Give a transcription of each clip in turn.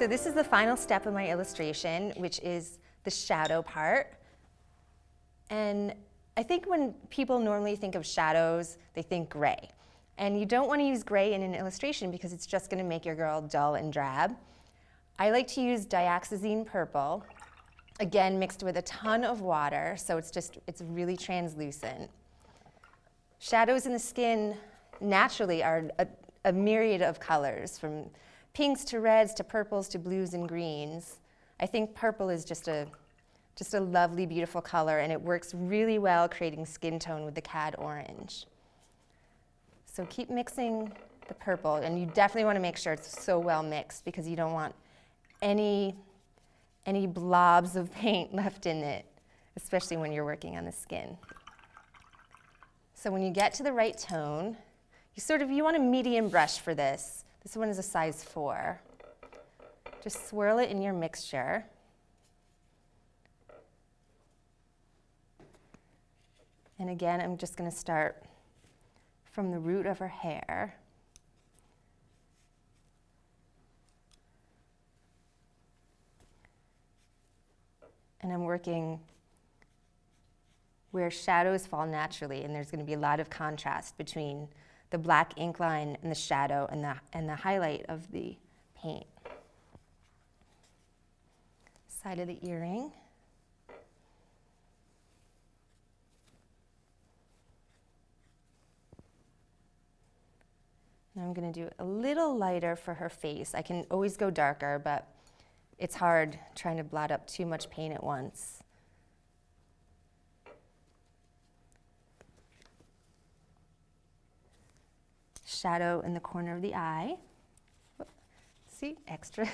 So this is the final step of my illustration, which is the shadow part. And I think when people normally think of shadows, they think gray. And you don't want to use gray in an illustration because it's just going to make your girl dull and drab. I like to use dioxazine purple, again mixed with a ton of water, so it's really translucent. Shadows in the skin naturally are a myriad of colors, from pinks to reds to purples to blues and greens. I think purple is just a lovely, beautiful color, and it works really well creating skin tone with the cad orange. So keep mixing the purple, and you definitely want to make sure it's so well mixed because you don't want any blobs of paint left in it, especially when you're working on the skin. So when you get to the right tone, you want a medium brush for this. This one is a size 4. Just swirl it in your mixture. And again, I'm just going to start from the root of her hair. And I'm working where shadows fall naturally, and there's going to be a lot of contrast between the black ink line and the shadow and the highlight of the paint. Side of the earring. Now I'm going to do a little lighter for her face. I can always go darker, but it's hard trying to blot up too much paint at once. Shadow in the corner of the eye. See, extra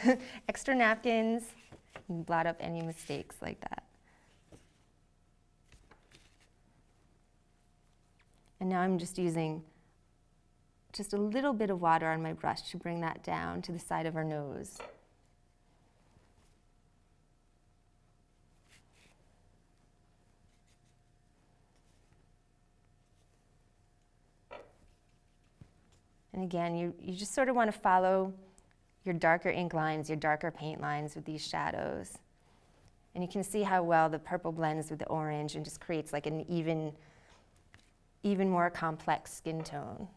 napkins. And blot up any mistakes like that. And now I'm just using just a little bit of water on my brush to bring that down to the side of her nose. And again, you just sort of want to follow your darker ink lines, your darker paint lines with these shadows. And you can see how well the purple blends with the orange and just creates like an even more complex skin tone.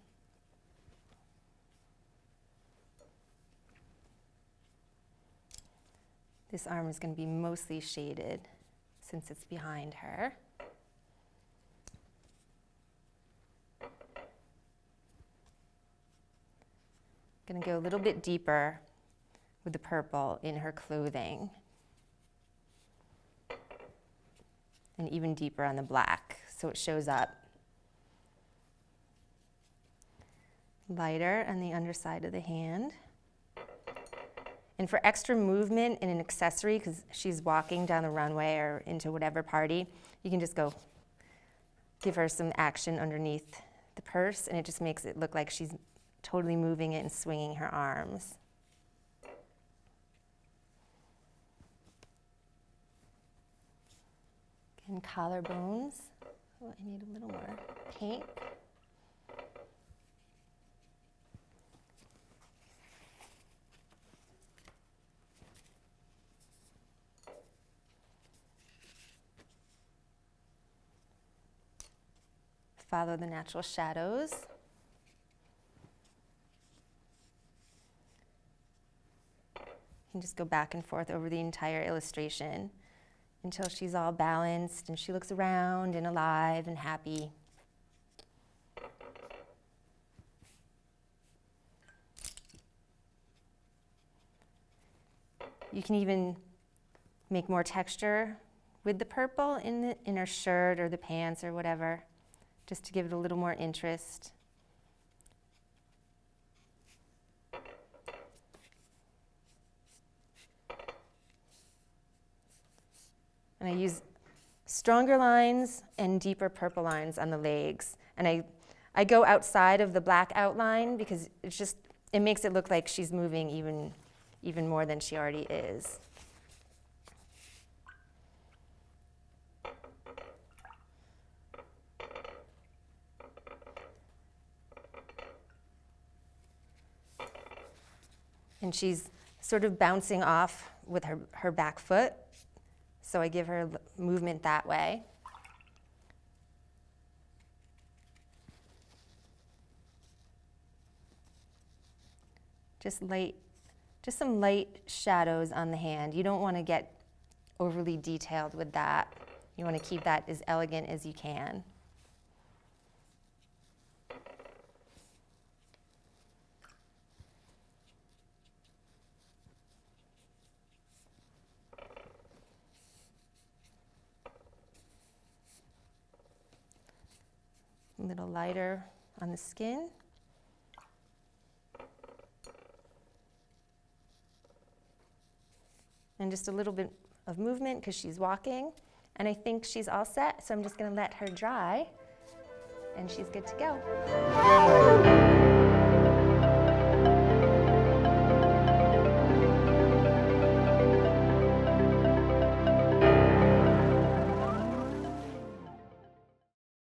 This arm is going to be mostly shaded since it's behind her. Going to go a little bit deeper with the purple in her clothing. And even deeper on the black, so it shows up. Lighter on the underside of the hand. And for extra movement in an accessory, because she's walking down the runway or into whatever party, you can just go give her some action underneath the purse, and it just makes it look like she's totally moving it and swinging her arms. Again, collarbones. Oh, I need a little more paint. Follow the natural shadows. You can just go back and forth over the entire illustration until she's all balanced and she looks round and alive and happy. You can even make more texture with the purple in her shirt or the pants or whatever, just to give it a little more interest. And I use stronger lines and deeper purple lines on the legs. And I go outside of the black outline because it makes it look like she's moving even more than she already is. And she's sort of bouncing off with her back foot. So I give her movement that way. Just some light shadows on the hand. You don't want to get overly detailed with that. You want to keep that as elegant as you can. A little lighter on the skin. And just a little bit of movement because she's walking. And I think she's all set, so I'm just going to let her dry, and she's good to go.